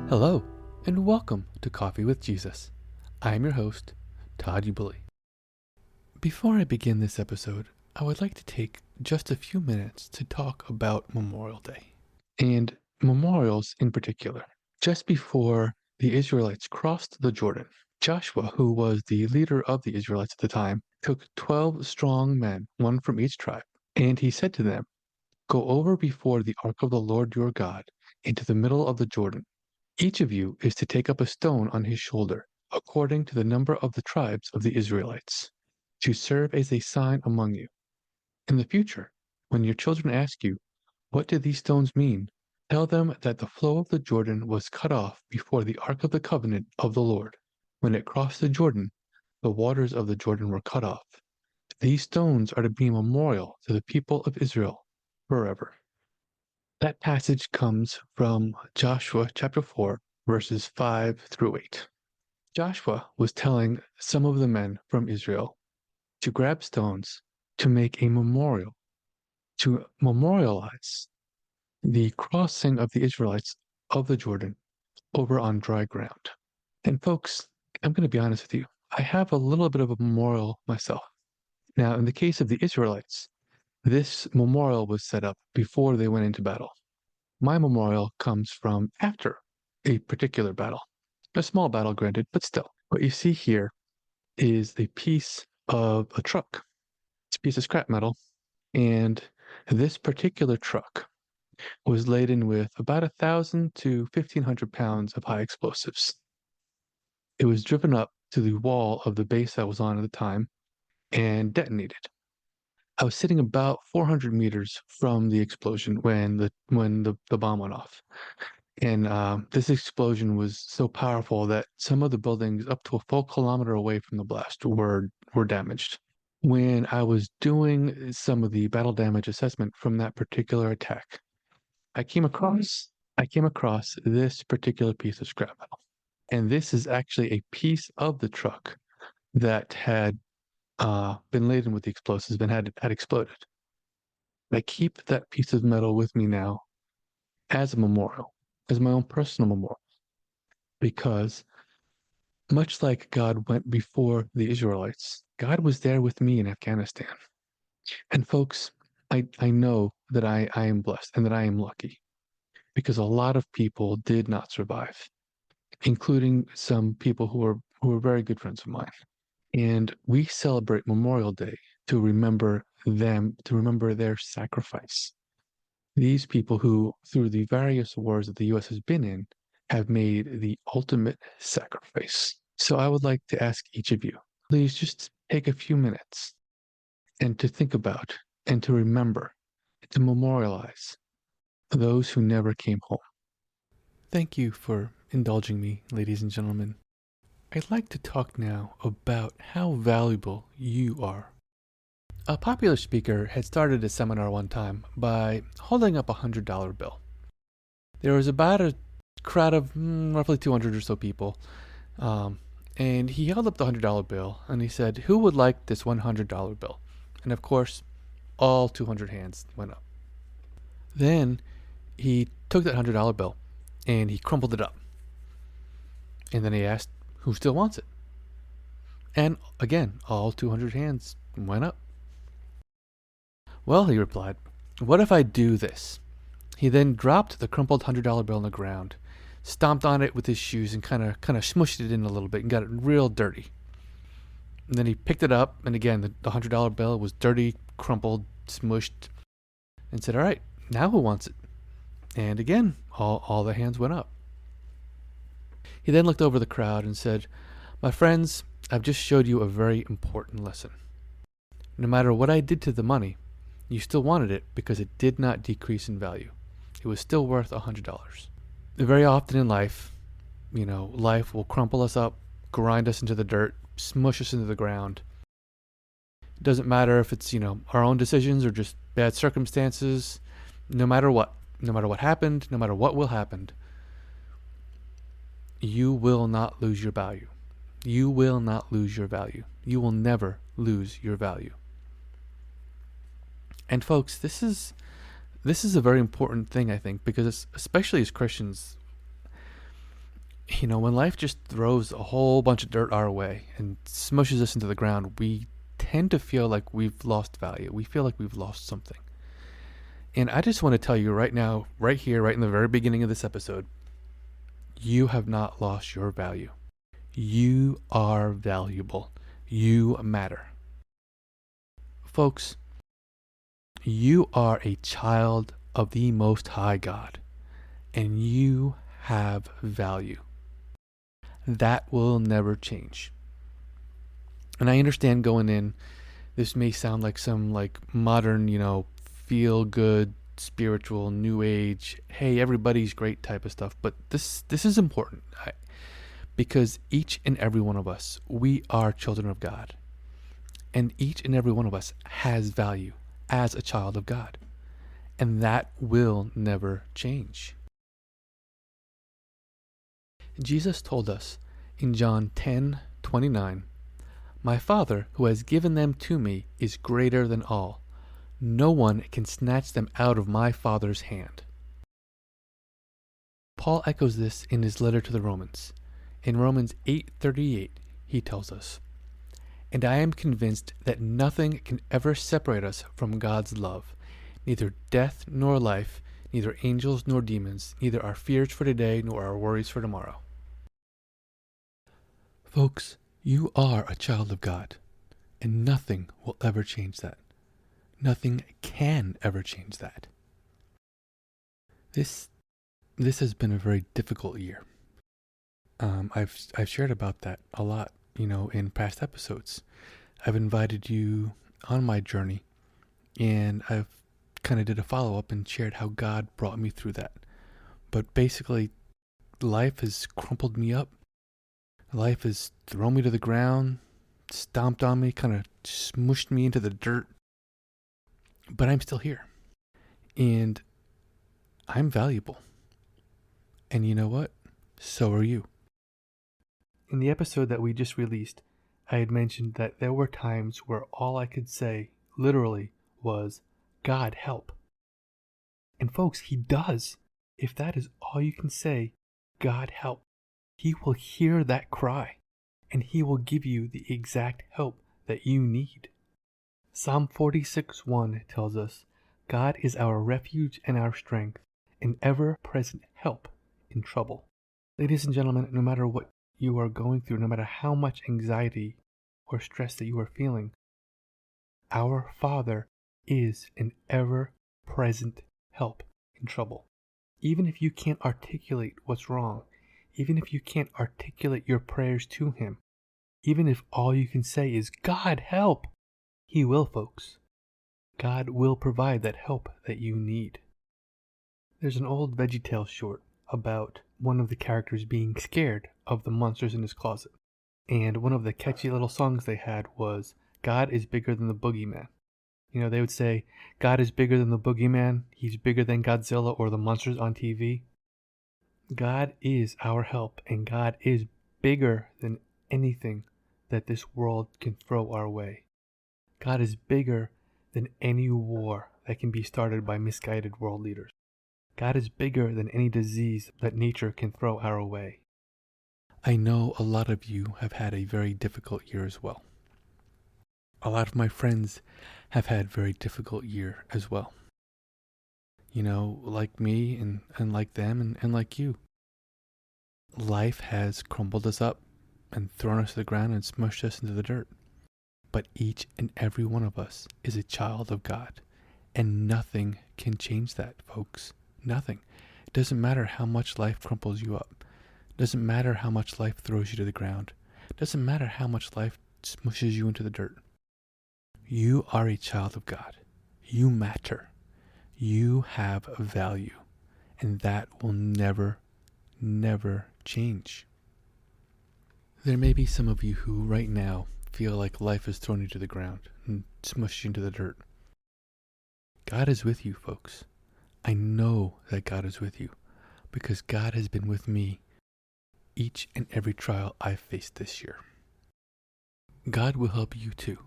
Hello, and welcome to Coffee with Jesus. I am your host, Todd Uebele. Before I begin this episode, I would like to take just a few minutes to talk about Memorial Day, and memorials in particular. Just before the Israelites crossed the Jordan, Joshua, who was the leader of the Israelites at the time, took 12 strong men, one from each tribe, and he said to them, "Go over before the ark of the Lord your God into the middle of the Jordan. Each of you is to take up a stone on his shoulder, according to the number of the tribes of the Israelites, to serve as a sign among you. In the future, when your children ask you, 'What do these stones mean?' tell them that the flow of the Jordan was cut off before the ark of the covenant of the Lord. When it crossed the Jordan, the waters of the Jordan were cut off. These stones are to be a memorial to the people of Israel forever." That passage comes from Joshua chapter 4, verses 5 through 8. Joshua was telling some of the men from Israel to grab stones to make a memorial, to memorialize the crossing of the Israelites of the Jordan over on dry ground. And folks, I'm going to be honest with you. I have a little bit of a memorial myself. Now, in the case of the Israelites, this memorial was set up before they went into battle. My memorial comes from after a particular battle. A small battle, granted, but still. What you see here is a piece of a truck. It's a piece of scrap metal, and this particular truck was laden with about 1,000 to 1,500 pounds of high explosives. It was driven up to the wall of the base I was on at the time and detonated. I was sitting about 400 meters from the explosion when the bomb went off. And this explosion was so powerful that some of the buildings up to a full kilometer away from the blast were damaged. When I was doing some of the battle damage assessment from that particular attack, I came across this particular piece of scrap metal. And this is actually a piece of the truck that had been laden with the explosives and had exploded. I keep that piece of metal with me now as a memorial, as my own personal memorial, because much like God went before the Israelites, God was there with me in Afghanistan. And folks, I know that I am blessed and that I am lucky because a lot of people did not survive, including some people who were very good friends of mine. And we celebrate Memorial Day to remember them, to remember their sacrifice. These people who, through the various wars that the U.S. has been in, have made the ultimate sacrifice. So I would like to ask each of you, please just take a few minutes and to think about and to remember, to memorialize those who never came home. Thank you for indulging me, ladies and gentlemen. I'd like to talk now about how valuable you are. A popular speaker had started a seminar one time by holding up a $100 bill. There was about a crowd of roughly 200 or so people, and he held up the $100 bill and he said, "Who would like this $100 bill?" And of course, all 200 hands went up. Then he took that $100 bill and he crumpled it up. And then he asked, "Who still wants it?" And again, all 200 hands went up. "Well," he replied, "what if I do this?" He then dropped the crumpled $100 bill on the ground, stomped on it with his shoes, and kind of smushed it in a little bit and got it real dirty. And then he picked it up, and again, the $100 bill was dirty, crumpled, smushed, and said, "All right, now who wants it?" And again, all the hands went up. He then looked over the crowd and said, "My friends, I've just showed you a very important lesson. No matter what I did to the money, you still wanted it because it did not decrease in value. It was still worth $100. Very often in life, life will crumple us up, grind us into the dirt, smush us into the ground. It doesn't matter if it's, our own decisions or just bad circumstances. No matter what happened, no matter what will happen, you will not lose your value. You will not lose your value. You will never lose your value." And folks, this is a very important thing, I think, because especially as Christians, When life just throws a whole bunch of dirt our way and smushes us into the ground, we tend to feel like we've lost value. We feel like we've lost something. And I just want to tell you right now, right here, right in the very beginning of this episode, you have not lost your value. You are valuable. You matter. Folks, you are a child of the Most High God, and you have value. That will never change. And I understand going in, this may sound like some modern, feel good, spiritual, new age, hey, everybody's great type of stuff. But this is important because each and every one of us, we are children of God. And each and every one of us has value as a child of God. And that will never change. Jesus told us in John 10:29, "My Father who has given them to me is greater than all. No one can snatch them out of my Father's hand." Paul echoes this in his letter to the Romans. In Romans 8:38, he tells us, "And I am convinced that nothing can ever separate us from God's love, neither death nor life, neither angels nor demons, neither our fears for today nor our worries for tomorrow." Folks, you are a child of God, and nothing will ever change that. Nothing can ever change that. This has been a very difficult year. I've shared about that a lot, in past episodes. I've invited you on my journey, and I've kind of did a follow-up and shared how God brought me through that. But basically, life has crumpled me up. Life has thrown me to the ground, stomped on me, kind of smushed me into the dirt. But I'm still here. And I'm valuable. And you know what? So are you. In the episode that we just released, I had mentioned that there were times where all I could say, literally, was, "God help." And folks, He does. If that is all you can say, God help, He will hear that cry, and He will give you the exact help that you need. Psalm 46:1 tells us, "God is our refuge and our strength, an ever-present help in trouble." Ladies and gentlemen, no matter what you are going through, no matter how much anxiety or stress that you are feeling, our Father is an ever-present help in trouble. Even if you can't articulate what's wrong, even if you can't articulate your prayers to Him, even if all you can say is, "God help," He will, folks. God will provide that help that you need. There's an old VeggieTales short about one of the characters being scared of the monsters in his closet. And one of the catchy little songs they had was, "God is bigger than the boogeyman." They would say, "God is bigger than the boogeyman. He's bigger than Godzilla or the monsters on TV." God is our help, and God is bigger than anything that this world can throw our way. God is bigger than any war that can be started by misguided world leaders. God is bigger than any disease that nature can throw our way. I know a lot of you have had a very difficult year as well. A lot of my friends have had a very difficult year as well. Like me and like them and like you. Life has crumbled us up and thrown us to the ground and smushed us into the dirt. But each and every one of us is a child of God, and nothing can change that, folks. Nothing. It doesn't matter how much life crumples you up. It doesn't matter how much life throws you to the ground. It doesn't matter how much life smushes you into the dirt. You are a child of God. You matter. You have value. And that will never, never change. There may be some of you who right now feel like life has thrown you to the ground and smushed you into the dirt. God is with you, folks. I know that God is with you because God has been with me each and every trial I've faced this year. God will help you too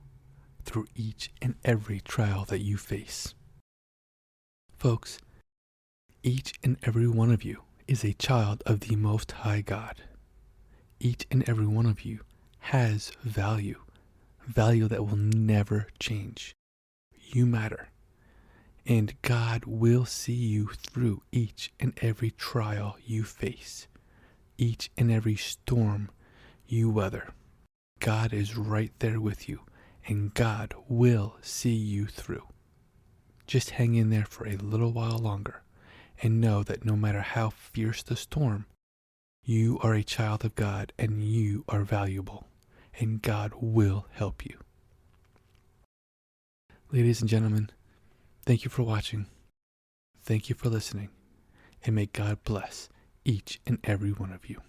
through each and every trial that you face. Folks, each and every one of you is a child of the Most High God. each and every one of you has value, value that will never change. You matter, and God will see you through each and every trial you face, each and every storm you weather. God is right there with you, and God will see you through. Just hang in there for a little while longer, and know that no matter how fierce the storm, you are a child of God, and you are valuable, and God will help you. Ladies and gentlemen, thank you for watching. Thank you for listening, and may God bless each and every one of you.